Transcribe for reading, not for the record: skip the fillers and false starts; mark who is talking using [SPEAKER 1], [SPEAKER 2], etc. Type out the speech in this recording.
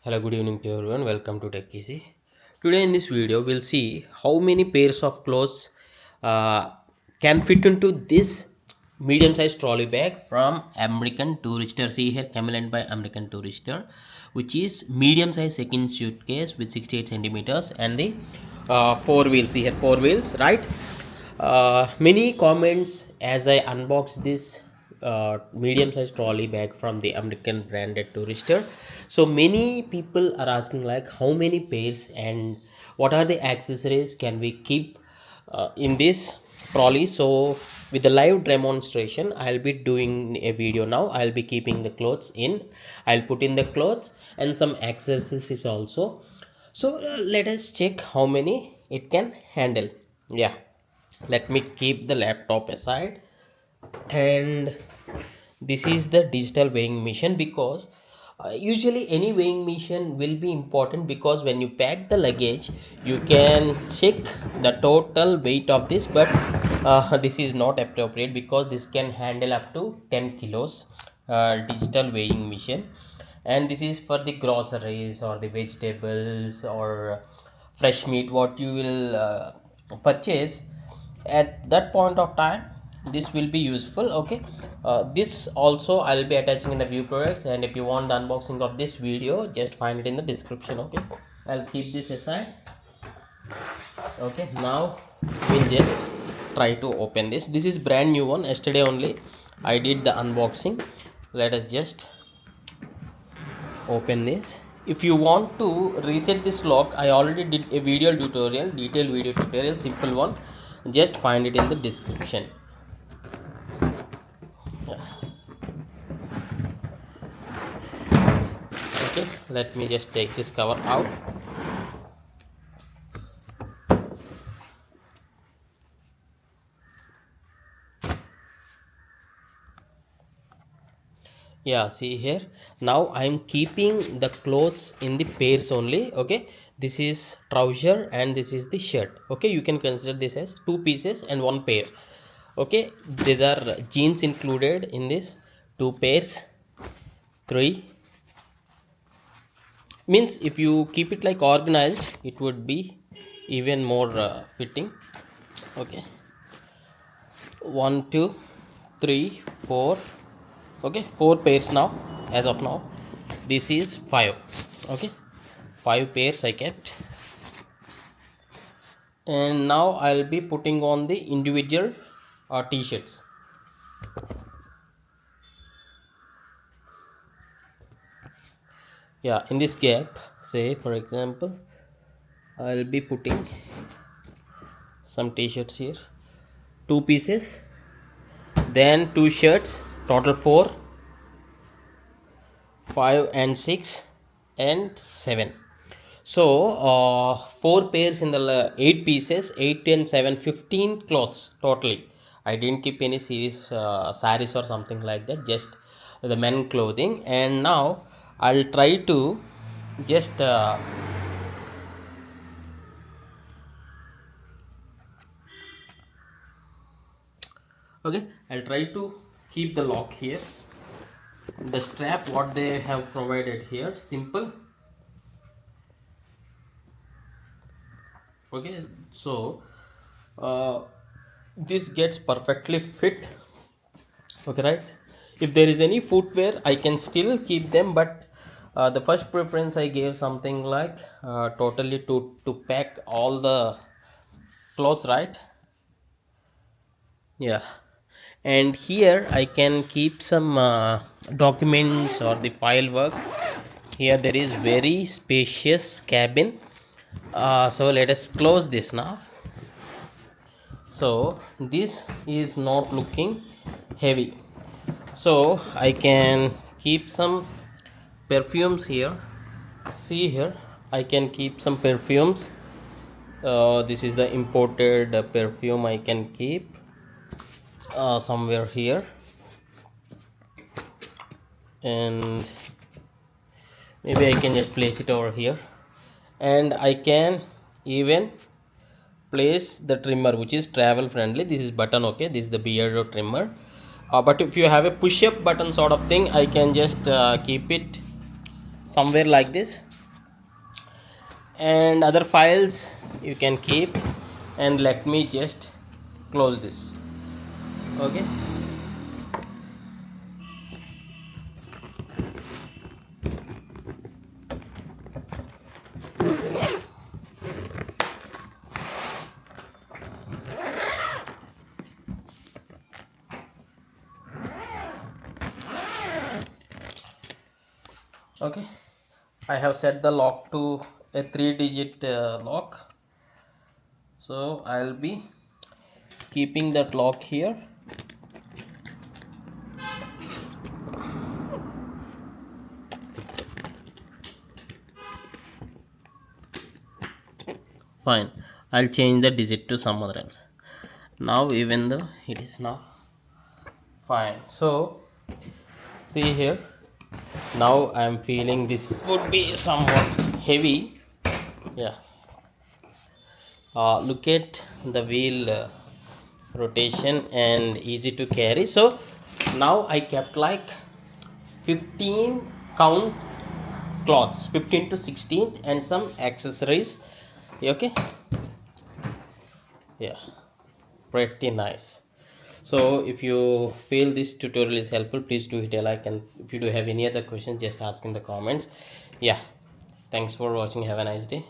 [SPEAKER 1] Hello, good evening to everyone. Welcome to Tech Easy. Today in this video, we'll see how many pairs of clothes uh, can fit into this medium-sized trolley bag from American Tourister. See here, Kamiliant by American Tourister, which is medium-sized second suitcase with 68 centimeters and the four wheels. See here, four wheels, right? Many comments as I unbox this medium-sized trolley bag from the American branded Tourister. So many people are asking like how many pairs and what are the accessories can we keep in this trolley. So with the live demonstration, I'll be doing a video now. I'll be keeping the clothes in. I'll put in the clothes and some accessories also. So let us check how many it can handle. Yeah, let me keep the laptop aside, and this is the digital weighing machine because usually any weighing machine will be important because when you pack the luggage you can check the total weight of this, but this is not appropriate because this can handle up to 10 kilos digital weighing machine, and this is for the groceries or the vegetables or fresh meat what you will purchase at that point of time. This will be useful. Okay, this also I'll be attaching in the view products, and if you want the unboxing of this video, just find it in the description. Okay, I'll keep this aside. Okay, now we'll just try to open this is brand new one. Yesterday only I did the unboxing. Let us just open this. If you want to reset this lock, I already did a video tutorial, detailed video tutorial, simple one. Just find it in the description. Okay, let me just take this cover out. Yeah, see here, now I'm keeping the clothes in the pairs only. Okay, this is trouser and this is the shirt. Okay, you can consider this as two pieces and one pair. Okay, these are jeans included in this, two pairs, three. Means if you keep it like organized, it would be even more fitting. Okay, one, two, three, four. Okay, four pairs now. As of now, this is five. Okay, five pairs I kept, and now I'll be putting on the individual t-shirts. Yeah, in this gap, say for example, I'll be putting some t-shirts here, two pieces, then two shirts, total four, 5 and 6 and 7. So four pairs in the 8 pieces, 8 and 7, 15 clothes totally. I didn't keep any series saris or something like that, just the men clothing. And now I'll try to just okay, I'll try to keep the lock here. The strap what they have provided here, simple. Okay, so this gets perfectly fit. Okay, right? If there is any footwear, I can still keep them, but the first preference I gave something like totally to pack all the clothes, right? Yeah, and here I can keep some documents or the file work. Here there is very spacious cabin. So let us close this now. So this is not looking heavy, so I can keep some perfumes here. See here, I can keep some perfumes. This is the imported perfume I can keep somewhere here, and maybe I can just place it over here, and I can even place the trimmer which is travel friendly. This is button. Okay, this is the beard trimmer, but if you have a push-up button sort of thing, I can just keep it somewhere like this. and other files you can keep. And let me just close this. Okay, okay, I have set the lock to a 3-digit lock, so I'll be keeping that lock here. Fine, I'll change the digit to some other else. Now even though it is now fine, so see here, now I'm feeling this would be somewhat heavy. Yeah, look at the wheel rotation and easy to carry. So now I kept like 15 count cloths, 15 to 16, and some accessories. Okay, yeah, pretty nice. So if you feel this tutorial is helpful, please do hit a like, and if you do have any other questions, just ask in the comments. Yeah, thanks for watching. Have a nice day.